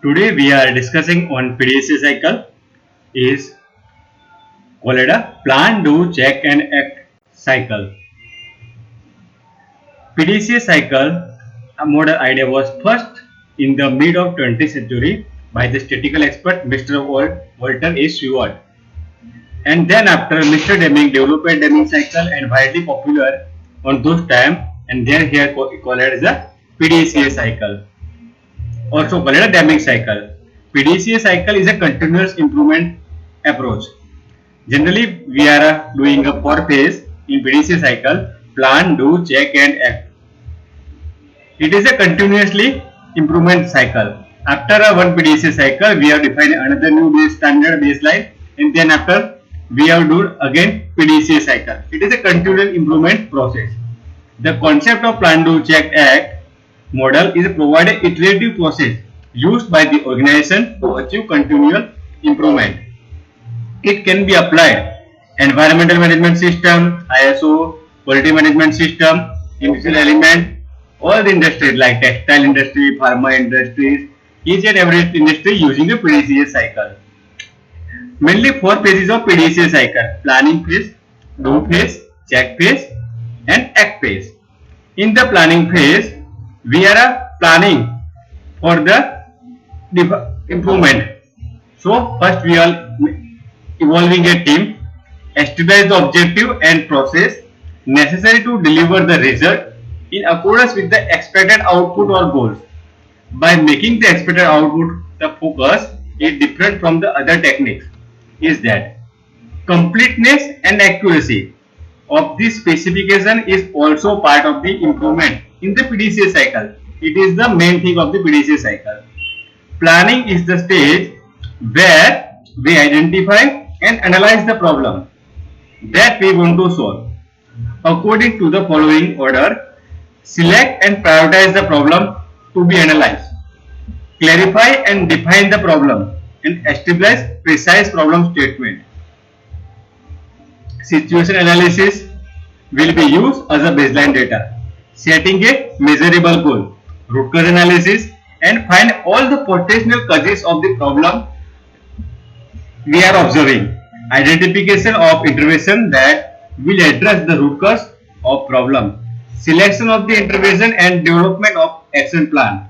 Today we are discussing on PDCA cycle is called a plan, do, check and act cycle. PDCA cycle, a model idea was first in the mid of 20th century by the statistical expert Mr. Walter A. Stewart. And then after Mr. Deming developed Deming cycle and widely popular on those time, and then here called as a PDCA cycle. Also called a Deming cycle. PDCA cycle is a continuous improvement approach. Generally, we are doing a 4 phase in PDCA cycle: plan, do, check and act. It is a continuously improvement cycle. After a one PDCA cycle, we have defined another new standard baseline, and then after we have do again PDCA cycle. It is a continuous improvement process. The concept of plan, do, check, act model is a provided iterative process used by the organization to achieve continual improvement. It can be applied environmental management system, ISO, quality management system, industrial element, all the industries like textile industry, pharma industries, each and every industry using a PDCA cycle. Mainly 4 phases of PDCA cycle: planning phase, do phase, check phase and act phase. In the planning phase, we are planning for the improvement. So first we are evolving a team, establish the objective and process necessary to deliver the result in accordance with the expected output or goals. By making the expected output the focus is different from the other techniques is that completeness and accuracy of this specification is also part of the improvement in the PDCA cycle. It is the main thing of the PDCA cycle. Planning is the stage where we identify and analyze the problem that we want to solve. According to the following order: select and prioritize the problem to be analyzed, clarify and define the problem, and establish precise problem statement. Situation analysis will be used as a baseline data, setting a measurable goal, root cause analysis, and find all the potential causes of the problem we are observing, identification of intervention that will address the root cause of problem, selection of the intervention and development of action plan.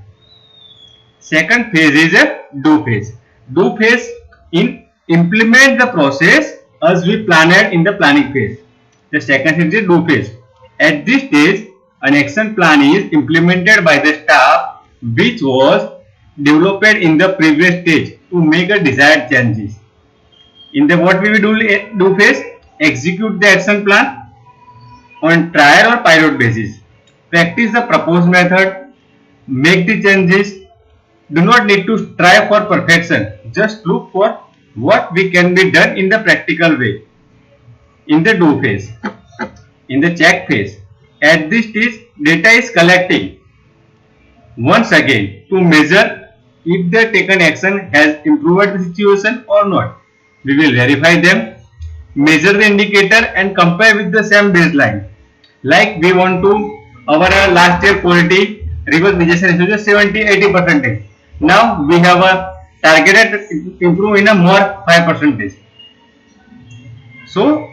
Second phase is a do phase. Do phase in implement the process as we planned in the planning phase. The second phase is do phase. At this stage, an action plan is implemented by the staff which was developed in the previous stage to make a desired changes. In the what we will do phase, execute the action plan on trial or pilot basis. Practice the proposed method, make the changes. Do not need to strive for perfection. Just look for what we can be done in the practical way. In the do phase. In the check phase, at this stage data is collecting once again to measure if the taken action has improved the situation or not. We will verify them, measure the indicator and compare with the same baseline. Like we want to, our last year quality reverse rejection ratio is 70-80%. Now we have a targeted improve in a more 5%. So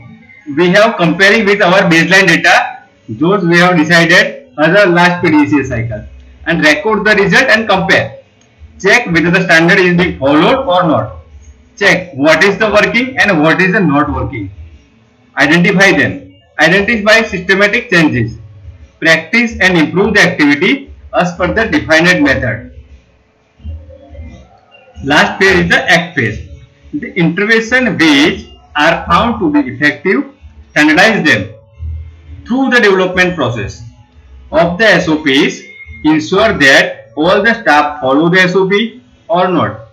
we have comparing with our baseline data, those we have decided as a last PDCA cycle, and record the result and compare. Check whether the standard is being followed or not. Check what is the working and what is the not working. Identify them. Identify systematic changes. Practice and improve the activity as per the defined method. Last phase is the act phase. The intervention which are found to be effective, standardize them through the development process of the SOPs. Ensure that all the staff follow the SOP or not.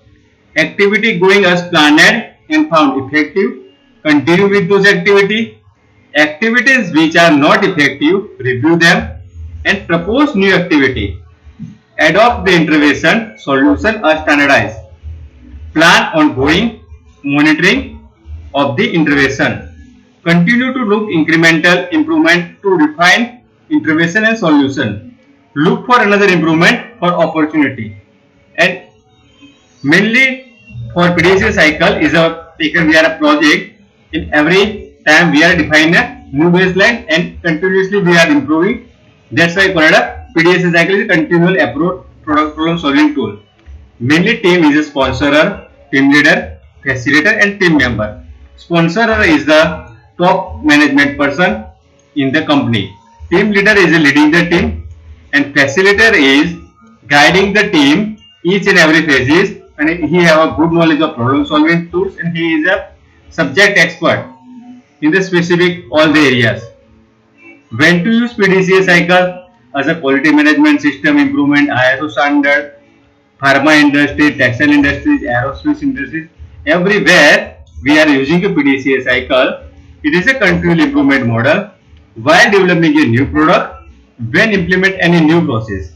Activity going as planned and found effective, continue with those activities. Activities which are not effective, review them and propose new activity. Adopt the intervention solution as standardized. Plan ongoing monitoring of the intervention. Continue to look incremental improvement to refine intervention and solution. Look for another improvement for opportunity. And Mainly for PDCA cycle is a taken we are a project. In every time we are defining a new baseline and continuously we are improving. That's why called a PDCA cycle is a continual approach product problem solving tool. Mainly team is a sponsorer, team leader, facilitator and team member. Sponsorer is the top management person in the company. Team leader is leading the team and facilitator is guiding the team each and every phases, and he have a good knowledge of problem solving tools and he is a subject expert in the specific all the areas. When to use PDCA cycle as a quality management system improvement, ISO standard, pharma industry, textile industries, aerospace industries, everywhere we are using a PDCA cycle. It is a continual improvement model while developing a new product, when implement any new process.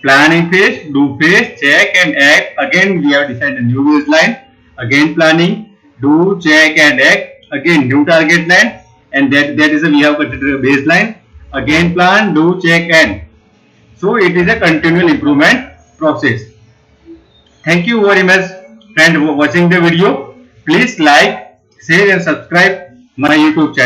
Planning phase, do phase, check and act. Again we have decided a new baseline. Again planning, do, check and act. Again new target line, and that is a we have considered a baseline. Again plan, do, check and. So it is a continual improvement process. Thank you very much friend for watching the video. Please like, share and subscribe my YouTube channel.